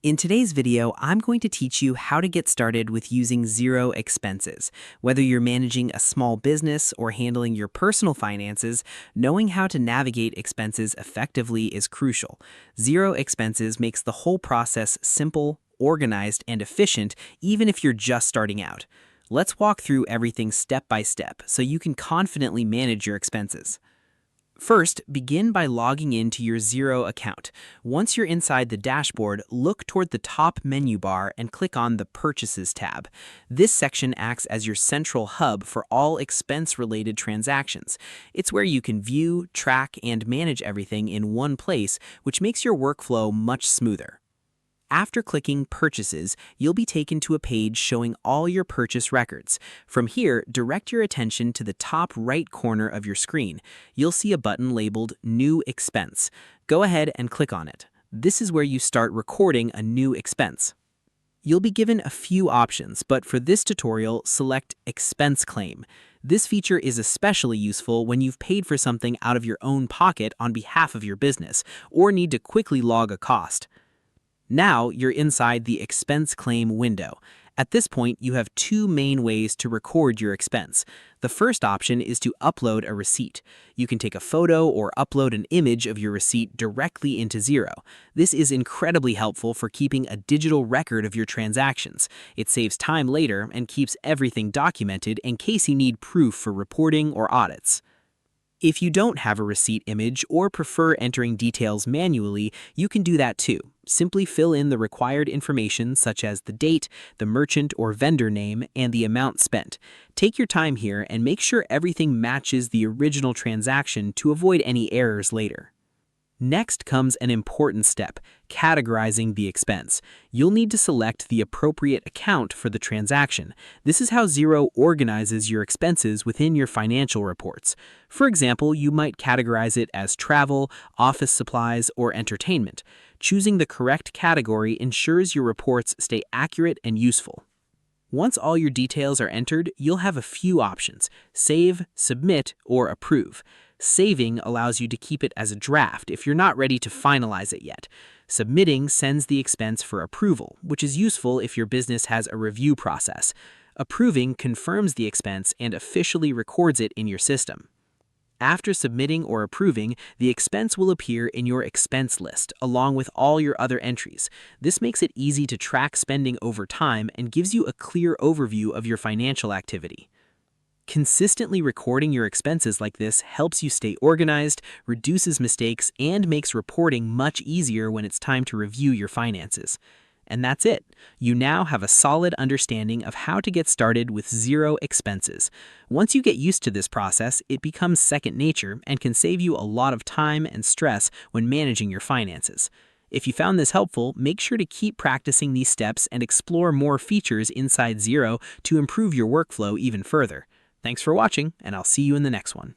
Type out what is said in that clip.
In today's video, I'm going to teach you how to get started with using Xero Expenses. Whether you're managing a small business or handling your personal finances, knowing how to navigate expenses effectively is crucial. Xero Expenses makes the whole process simple, organized, and efficient, even if you're just starting out. Let's walk through everything step by step so you can confidently manage your expenses. First, begin by logging into your Xero account. Once you're inside the dashboard, look toward the top menu bar and click on the Purchases tab. This section acts as your central hub for all expense-related transactions. It's where you can view, track, and manage everything in one place, which makes your workflow much smoother. After clicking Purchases, you'll be taken to a page showing all your purchase records. From here, direct your attention to the top right corner of your screen. You'll see a button labeled New Expense. Go ahead and click on it. This is where you start recording a new expense. You'll be given a few options, but for this tutorial, select Expense Claim. This feature is especially useful when you've paid for something out of your own pocket on behalf of your business, or need to quickly log a cost. Now you're inside the expense claim window. At this point, you have two main ways to record your expense. The first option is to upload a receipt. You can take a photo or upload an image of your receipt directly into Xero. This is incredibly helpful for keeping a digital record of your transactions. It saves time later and keeps everything documented in case you need proof for reporting or audits. If you don't have a receipt image or prefer entering details manually, you can do that too. Simply fill in the required information such as the date, the merchant or vendor name, and the amount spent. Take your time here and make sure everything matches the original transaction to avoid any errors later. Next comes an important step, categorizing the expense. You'll need to select the appropriate account for the transaction. This is how Xero organizes your expenses within your financial reports. For example, you might categorize it as travel, office supplies, or entertainment. Choosing the correct category ensures your reports stay accurate and useful. Once all your details are entered, you'll have a few options: save, submit, or approve. Saving allows you to keep it as a draft if you're not ready to finalize it yet. Submitting sends the expense for approval, which is useful if your business has a review process. Approving confirms the expense and officially records it in your system. After submitting or approving, the expense will appear in your expense list, along with all your other entries. This makes it easy to track spending over time and gives you a clear overview of your financial activity. Consistently recording your expenses like this helps you stay organized, reduces mistakes, and makes reporting much easier when it's time to review your finances. And that's it. You now have a solid understanding of how to get started with Xero Expenses. Once you get used to this process, it becomes second nature and can save you a lot of time and stress when managing your finances. If you found this helpful, make sure to keep practicing these steps and explore more features inside Xero to improve your workflow even further. Thanks for watching, and I'll see you in the next one.